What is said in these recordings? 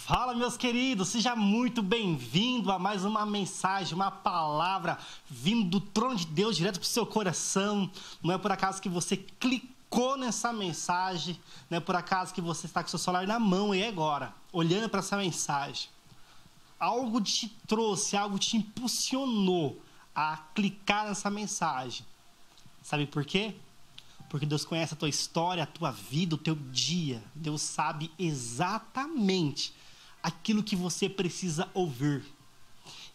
Fala, meus queridos, seja muito bem-vindo a mais uma mensagem, uma palavra vindo do trono de Deus direto para o seu coração. Não é por acaso que você clicou nessa mensagem, não é por acaso que você está com o seu celular na mão e agora, olhando para essa mensagem. Algo te trouxe, algo te impulsionou a clicar nessa mensagem. Sabe por quê? Porque Deus conhece a tua história, a tua vida, o teu dia. Deus sabe exatamente aquilo que você precisa ouvir.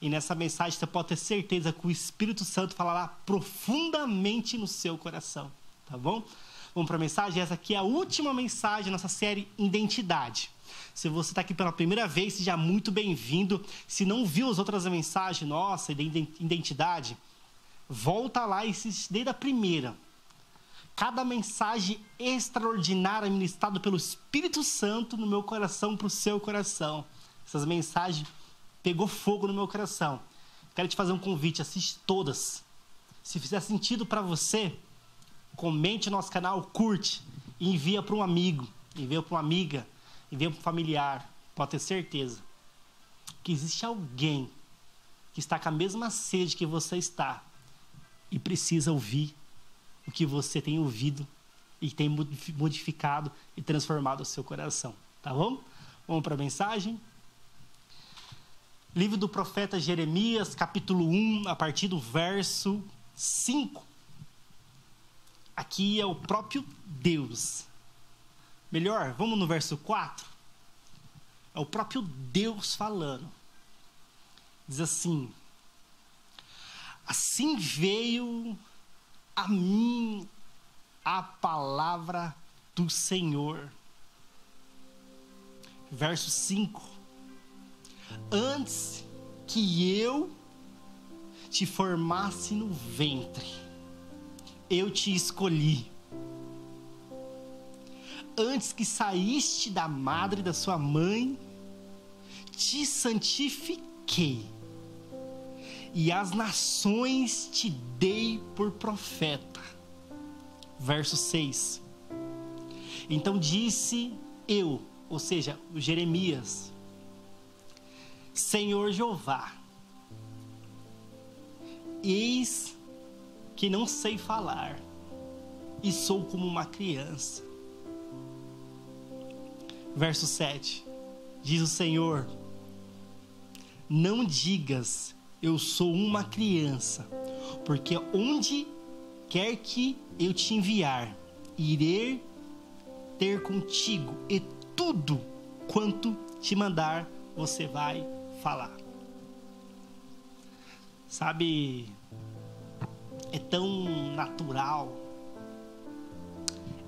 E nessa mensagem você pode ter certeza que o Espírito Santo falará profundamente no seu coração. Tá bom? Vamos para a mensagem? Essa aqui é a última mensagem da nossa série Identidade. Se você está aqui pela primeira vez, seja muito bem-vindo. Se não viu as outras mensagens, nossa, de identidade, volta lá e assiste desde a primeira. Cada mensagem extraordinária ministrada pelo Espírito Santo no meu coração para o seu coração. Essas mensagens pegou fogo no meu coração. Quero te fazer um convite, assiste todas. Se fizer sentido para você, comente no nosso canal, curte e envia para um amigo, envia para uma amiga, envia para um familiar. Pode ter certeza que existe alguém que está com a mesma sede que você está e precisa ouvir o que você tem ouvido e tem modificado e transformado o seu coração, tá bom? Vamos para a mensagem? Livro do profeta Jeremias, capítulo 1, a partir do verso 5. Aqui é o próprio Deus. Melhor, vamos no verso 4? É o próprio Deus falando. Diz assim: assim veio a mim a palavra do Senhor. Verso 5. Antes que eu te formasse no ventre, eu te escolhi. Antes que saíste da madre da sua mãe, te santifiquei. E as nações te dei por profeta. Verso 6. Então disse eu, ou seja, o Jeremias: Senhor Jeová, eis que não sei falar, e sou como uma criança. Verso 7. Diz o Senhor: não digas eu sou uma criança, porque onde quer que eu te enviar, irei ter contigo, e tudo quanto te mandar, você vai falar. Sabe, é tão natural,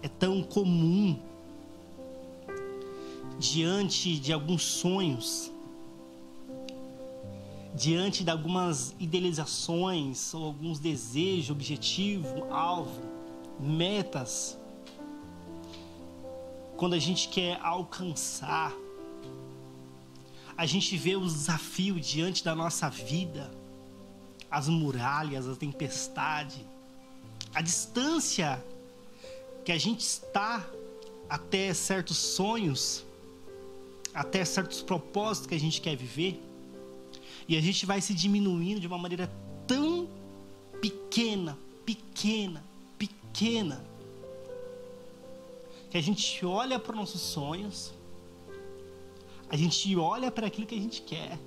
é tão comum, diante de alguns sonhos, diante de algumas idealizações ou alguns desejos, objetivo, alvo, metas, quando a gente quer alcançar, a gente vê o desafio diante da nossa vida, as muralhas, a tempestade, a distância que a gente está até certos sonhos, até certos propósitos que a gente quer viver. E a gente vai se diminuindo de uma maneira tão pequena, que a gente olha para os nossos sonhos, a gente olha para aquilo que a gente quer,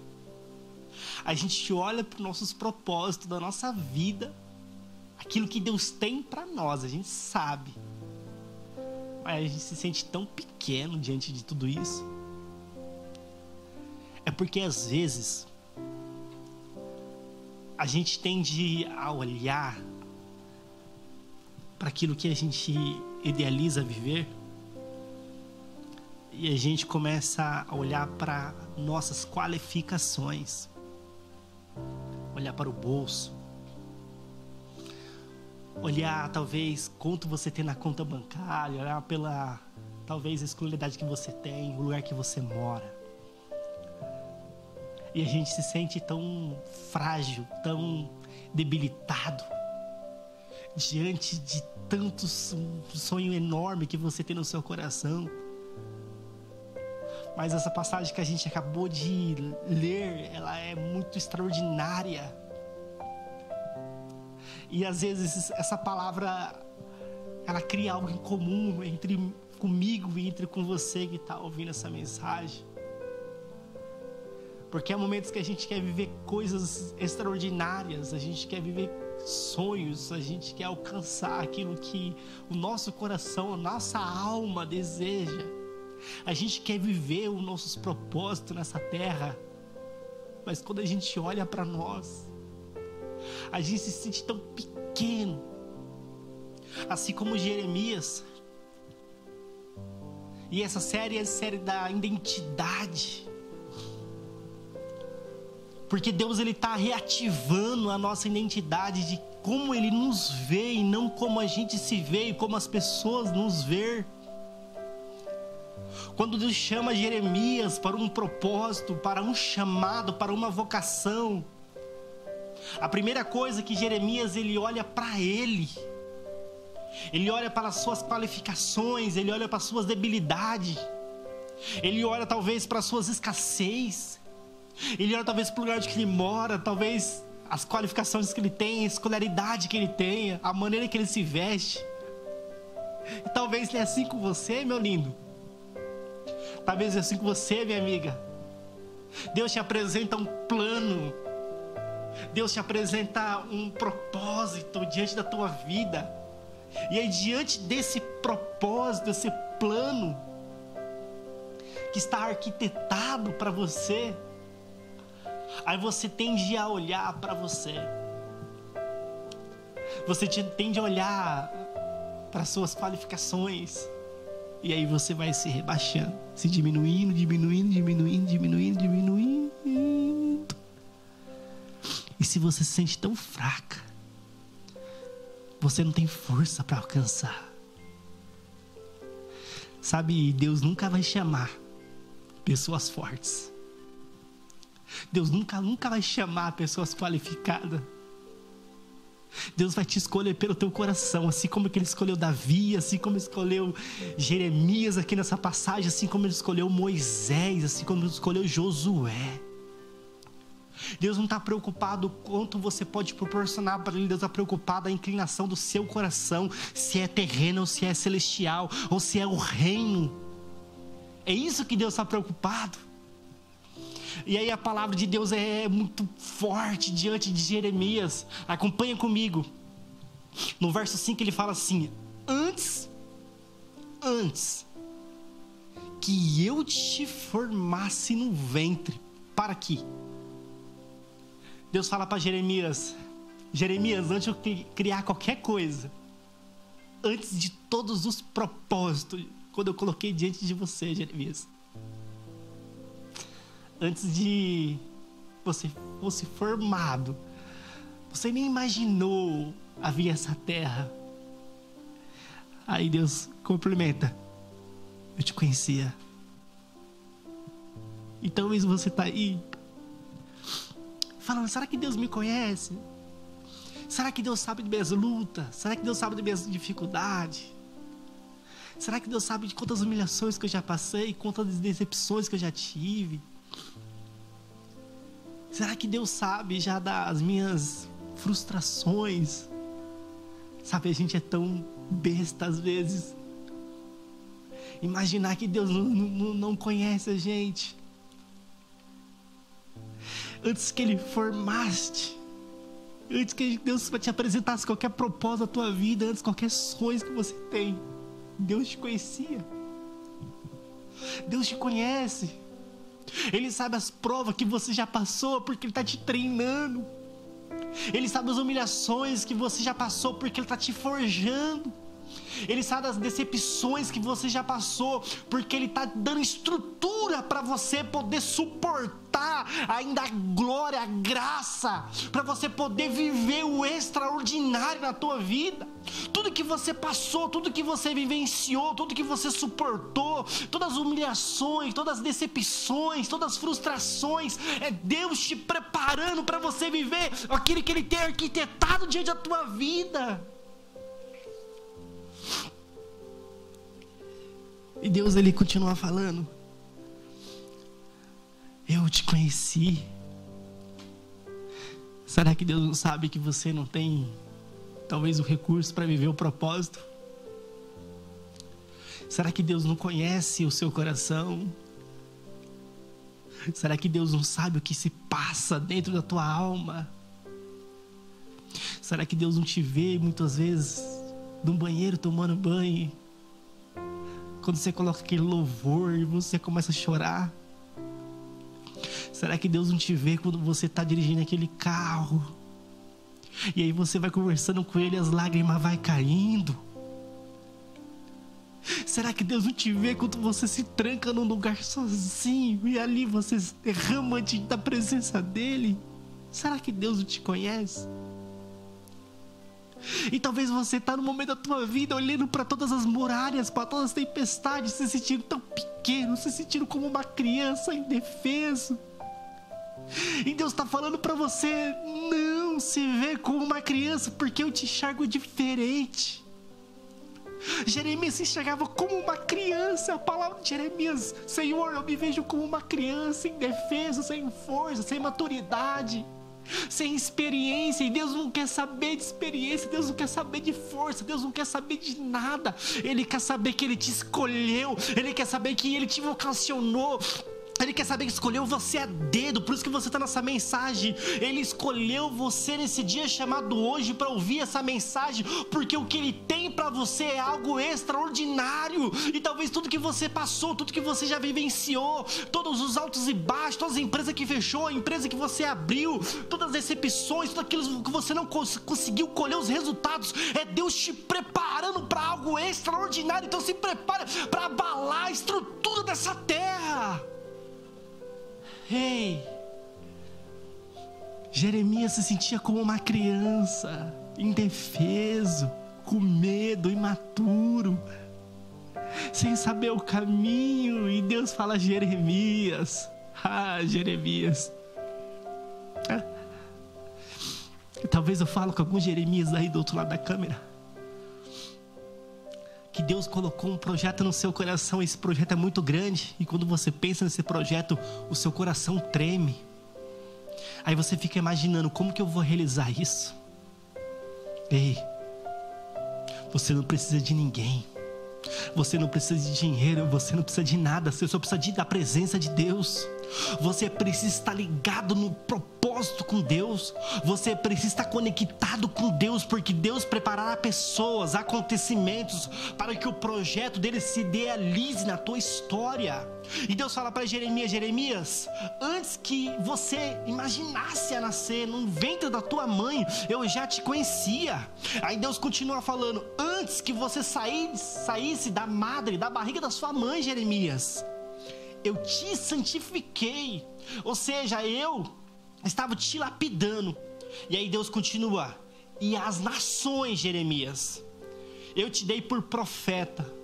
a gente olha para os nossos propósitos da nossa vida, aquilo que Deus tem para nós, a gente sabe, mas a gente se sente tão pequeno diante de tudo isso. É porque às vezes a gente tende a olhar para aquilo que a gente idealiza viver e a gente começa a olhar para nossas qualificações, olhar para o bolso, olhar talvez quanto você tem na conta bancária, olhar pela talvez a escolaridade que você tem, o lugar que você mora. E a gente se sente tão frágil, tão debilitado diante de tanto sonho enorme que você tem no seu coração. Mas essa passagem que a gente acabou de ler, ela é muito extraordinária. E às vezes essa palavra, ela cria algo em comum entre comigo e entre com você que está ouvindo essa mensagem. Porque há momentos que a gente quer viver coisas extraordinárias, a gente quer viver sonhos, a gente quer alcançar aquilo que o nosso coração, a nossa alma deseja. A gente quer viver os nossos propósitos nessa terra. Mas quando a gente olha para nós, a gente se sente tão pequeno. Assim como Jeremias. E essa série é a série da identidade. Porque Deus, ele está reativando a nossa identidade de como Ele nos vê e não como a gente se vê e como as pessoas nos vê. Quando Deus chama Jeremias para um propósito, para um chamado, para uma vocação, a primeira coisa que Jeremias, ele olha para ele. Ele olha para as suas qualificações, ele olha para as suas debilidades. Ele olha talvez para as suas escassez. Ele olha talvez para o lugar onde ele mora, talvez as qualificações que ele tem, a escolaridade que ele tenha, a maneira que ele se veste. E talvez é assim com você, meu lindo. Talvez é assim com você, minha amiga. Deus te apresenta um plano. Deus te apresenta um propósito diante da tua vida. E aí, diante desse propósito, desse plano que está arquitetado para você, aí você tende a olhar para você. Você tende a olhar para as suas qualificações. E aí você vai se rebaixando, se diminuindo. E se você se sente tão fraca, você não tem força para alcançar. Sabe, Deus nunca vai chamar pessoas fortes. Deus nunca vai chamar pessoas qualificadas. Deus vai te escolher pelo teu coração, assim como que Ele escolheu Davi, assim como Ele escolheu Jeremias aqui nessa passagem, assim como Ele escolheu Moisés, assim como Ele escolheu Josué. Deus não está preocupado quanto você pode proporcionar para Ele. Deus está preocupado a inclinação do seu coração, se é terreno ou se é celestial, ou se é o reino. É isso que Deus está preocupado. E aí a palavra de Deus é muito forte diante de Jeremias. Acompanha comigo. No verso 5 ele fala assim: Antes que eu te formasse no ventre. Para aqui. Deus fala para Jeremias: Jeremias, antes de eu criar qualquer coisa, antes de todos os propósitos, quando eu coloquei diante de você, Jeremias, antes de você fosse formado, você nem imaginou havia essa terra. Aí Deus complementa: eu te conhecia. E talvez você está aí falando: será que Deus me conhece? Será que Deus sabe de minhas lutas? Será que Deus sabe de minhas dificuldades? Será que Deus sabe de quantas humilhações que eu já passei, quantas decepções que eu já tive? Será que Deus sabe já das minhas frustrações? Sabe, a gente é tão besta às vezes. Imaginar que Deus não conhece a gente. Antes que Ele formaste, antes que Deus te apresentasse qualquer propósito da tua vida, antes de qualquer sonho que você tem, Deus te conhecia. Deus te conhece. Ele sabe as provas que você já passou, porque Ele está te treinando. Ele sabe as humilhações que você já passou, porque Ele está te forjando. Ele sabe das decepções que você já passou, porque Ele está dando estrutura para você poder suportar ainda a glória, a graça, para você poder viver o extraordinário na tua vida. Tudo que você passou, tudo que você vivenciou, tudo que você suportou, todas as humilhações, todas as decepções, todas as frustrações, é Deus te preparando para você viver aquilo que Ele tem arquitetado diante da tua vida. E Deus, Ele continua falando: eu te conheci. Será que Deus não sabe que você não tem, talvez, o recurso para viver o propósito? Será que Deus não conhece o seu coração? Será que Deus não sabe o que se passa dentro da tua alma? Será que Deus não te vê muitas vezes no banheiro tomando banho? Quando você coloca aquele louvor e você começa a chorar? Será que Deus não te vê quando você está dirigindo aquele carro? E aí você vai conversando com Ele e as lágrimas vai caindo? Será que Deus não te vê quando você se tranca num lugar sozinho e ali você derrama diante da presença dEle? Será que Deus não te conhece? E talvez você está no momento da tua vida olhando para todas as muralhas, para todas as tempestades, se sentindo tão pequeno, se sentindo como uma criança indefeso. E Deus está falando para você: não se vê como uma criança, porque eu te enxergo diferente. Jeremias se enxergava como uma criança. A palavra de Jeremias: Senhor, eu me vejo como uma criança indefesa, sem força, sem maturidade, sem experiência. E Deus não quer saber de experiência, Deus não quer saber de força, Deus não quer saber de nada. Ele quer saber que Ele te escolheu, Ele quer saber que Ele te vocacionou, Ele quer saber que escolheu você a dedo. Por isso que você está nessa mensagem. Ele escolheu você nesse dia chamado hoje para ouvir essa mensagem, porque o que Ele tem para você é algo extraordinário. E talvez tudo que você passou, tudo que você já vivenciou, todos os altos e baixos, todas as empresas que fechou, a empresa que você abriu, todas as decepções, tudo aquilo que você não conseguiu colher os resultados, é Deus te preparando para algo extraordinário. Então se prepare para abalar a estrutura dessa terra. Ei, Jeremias se sentia como uma criança, indefeso, com medo, imaturo, sem saber o caminho. E Deus fala: Jeremias, Jeremias. Talvez eu falo com alguns Jeremias aí do outro lado da câmera, que Deus colocou um projeto no seu coração. Esse projeto é muito grande, e quando você pensa nesse projeto, o seu coração treme. Aí você fica imaginando: como que eu vou realizar isso? Ei, você não precisa de ninguém, você não precisa de dinheiro, você não precisa de nada, você só precisa da presença de Deus. Você precisa estar ligado no propósito com Deus. Você precisa estar conectado com Deus, porque Deus preparará pessoas, acontecimentos, para que o projeto dele se idealize na tua história. E Deus fala para Jeremias: Jeremias, antes que você imaginasse a nascer no ventre da tua mãe, eu já te conhecia. Aí Deus continua falando: antes que você saísse da madre, da barriga da sua mãe, Jeremias, eu te santifiquei. Ou seja, eu estava te lapidando. E aí Deus continua: e as nações, Jeremias, eu te dei por profeta.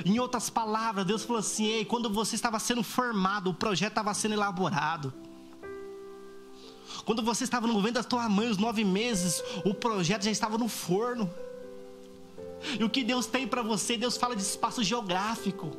Em outras palavras, Deus falou assim: ei, quando você estava sendo formado, o projeto estava sendo elaborado. Quando você estava no ventre da tua mãe, os 9 meses, o projeto já estava no forno. E o que Deus tem para você? Deus fala de espaço geográfico.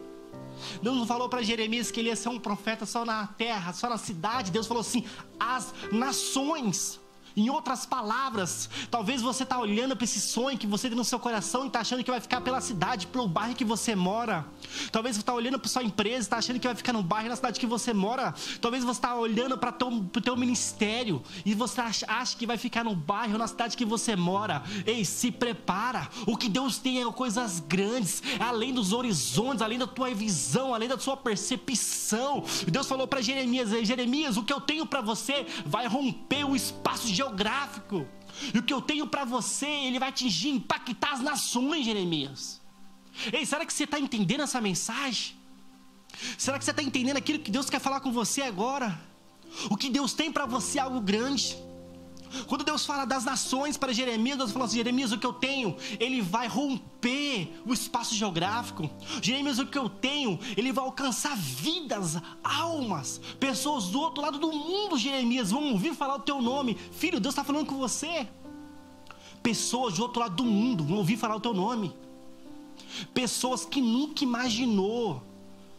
Deus não falou para Jeremias que ele ia ser um profeta só na terra, só na cidade. Deus falou assim: as nações. Em outras palavras, talvez você está olhando para esse sonho que você tem no seu coração e está achando que vai ficar pela cidade, pelo bairro que você mora. Talvez você está olhando para sua empresa e está achando que vai ficar no bairro, na cidade que você mora. Talvez você está olhando para o teu ministério e você acha que vai ficar no bairro, na cidade que você mora. Ei, se prepara. O que Deus tem é coisas grandes, além dos horizontes, além da tua visão, além da sua percepção. Deus falou para Jeremias: Jeremias, o que eu tenho para você vai romper o espaço geográfico. E o que eu tenho para você, ele vai atingir, impactar as nações, Jeremias. Ei, será que você está entendendo essa mensagem? Será que você está entendendo aquilo que Deus quer falar com você agora? O que Deus tem para você é algo grande. Quando Deus fala das nações para Jeremias, Deus falou assim: Jeremias, o que eu tenho, ele vai romper o espaço geográfico. Jeremias, o que eu tenho, ele vai alcançar vidas, almas, pessoas do outro lado do mundo. Jeremias, vão ouvir falar o teu nome. Filho, Deus está falando com você. Pessoas do outro lado do mundo vão ouvir falar o teu nome. Pessoas que nunca imaginou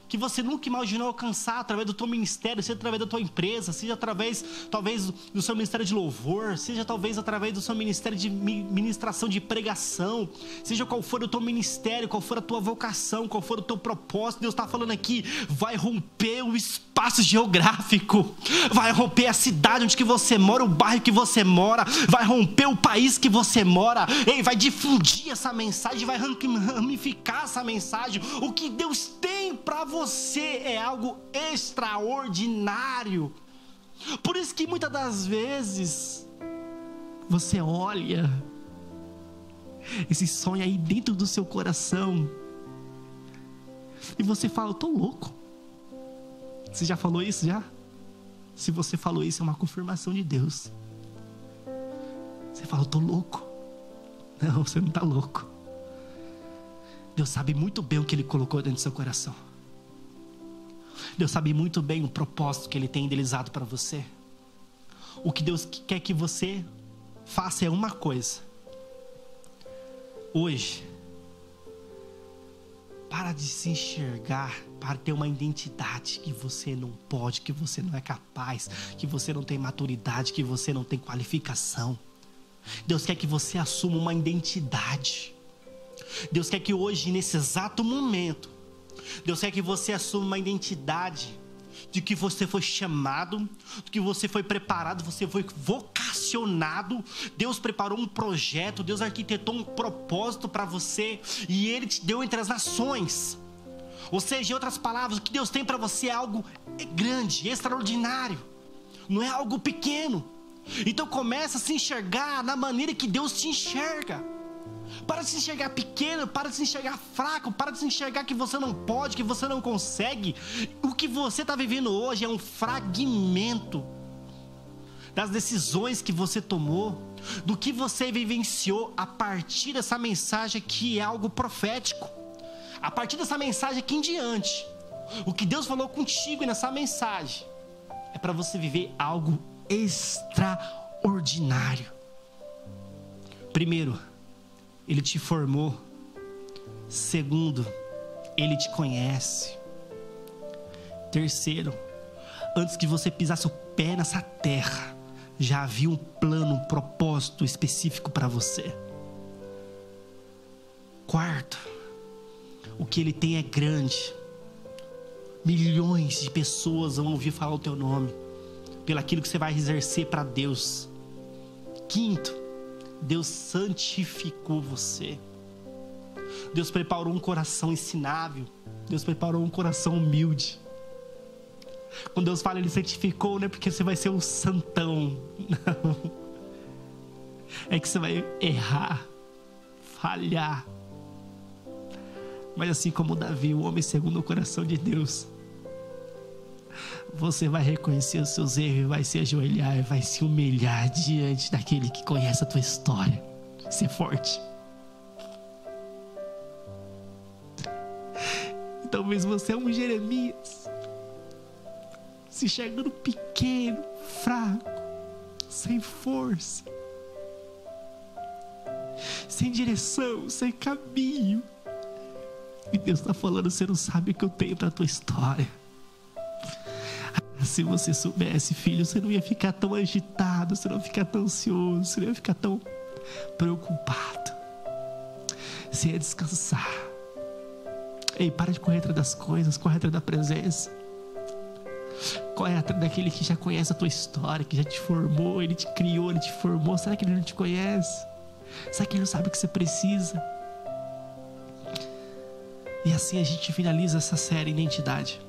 que você nunca imaginou alcançar através do teu ministério, seja através da tua empresa, seja através, talvez, do seu ministério de louvor, seja talvez através do seu ministério de ministração de pregação, seja qual for o teu ministério, qual for a tua vocação, qual for o teu propósito. Deus está falando aqui, vai romper o espaço geográfico, vai romper a cidade onde que você mora, o bairro que você mora, vai romper o país que você mora, Ele vai difundir essa mensagem, vai ramificar essa mensagem. O que Deus tem para você é algo extraordinário. Por isso que muitas das vezes você olha esse sonho aí dentro do seu coração e você fala, eu tô louco. Você já falou isso já? Se você falou isso, é uma confirmação de Deus. Você fala, eu tô louco. Não, você não tá louco. Deus sabe muito bem o que Ele colocou dentro do seu coração. Deus sabe muito bem o propósito que Ele tem idealizado para você. O que Deus quer que você faça é uma coisa. Hoje, para de se enxergar, para ter uma identidade que você não pode, que você não é capaz, que você não tem maturidade, que você não tem qualificação. Deus quer que você assuma uma identidade. Deus quer que hoje, nesse exato momento, Deus quer que você assuma uma identidade de que você foi chamado, de que você foi preparado, você foi vocacionado. Deus preparou um projeto, Deus arquitetou um propósito para você e Ele te deu entre as nações. Ou seja, em outras palavras, o que Deus tem para você é algo grande, extraordinário, não é algo pequeno. Então começa a se enxergar na maneira que Deus te enxerga. Para de se enxergar pequeno, para de se enxergar fraco, para de se enxergar que você não pode, que você não consegue. O que você está vivendo hoje é um fragmento das decisões que você tomou, do que você vivenciou a partir dessa mensagem que é algo profético. A partir dessa mensagem aqui em diante, o que Deus falou contigo nessa mensagem é para você viver algo extraordinário. Primeiro, Ele te formou. Segundo, Ele te conhece. Terceiro, antes que você pisasse o pé nessa terra, já havia um plano, um propósito específico para você. Quarto, o que Ele tem é grande. Milhões de pessoas vão ouvir falar o teu nome, pelaquilo que você vai exercer para Deus. Quinto, Deus santificou você. Deus preparou um coração ensinável. Deus preparou um coração humilde. Quando Deus fala Ele santificou, não é porque você vai ser um santão. Não. É que você vai errar, falhar. Mas assim como Davi, o homem segundo o coração de Deus, você vai reconhecer os seus erros, vai se ajoelhar, vai se humilhar diante daquele que conhece a tua história. Ser forte. E talvez você é um Jeremias, se enxergando pequeno, fraco, sem força, sem direção, sem caminho. E Deus está falando, você não sabe o que eu tenho para a tua história. Se você soubesse, filho, você não ia ficar tão agitado, você não ia ficar tão ansioso, você não ia ficar tão preocupado. Você ia descansar. Ei, para de correr atrás das coisas, corre atrás da presença. Corre atrás daquele que já conhece a tua história, que já te formou, Ele te criou, Ele te formou. Será que Ele não te conhece? Será que Ele não sabe o que você precisa? E assim a gente finaliza essa série Identidade.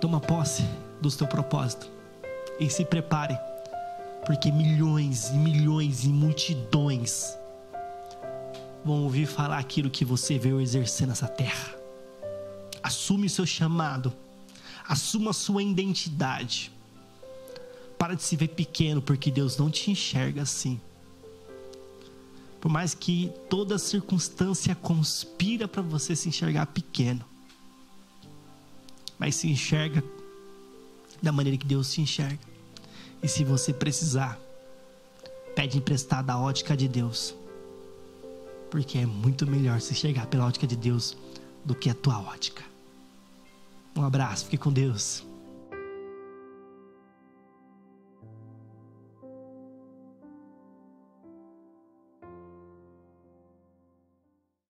Toma posse do seu propósito e se prepare, porque milhões e milhões e multidões vão ouvir falar aquilo que você veio exercer nessa terra. Assume o seu chamado, assuma a sua identidade. Para de se ver pequeno, porque Deus não te enxerga assim. Por mais que toda circunstância conspira para você se enxergar pequeno, mas se enxerga da maneira que Deus te enxerga. E se você precisar, pede emprestado a ótica de Deus, porque é muito melhor se enxergar pela ótica de Deus do que a tua ótica. Um abraço, fique com Deus.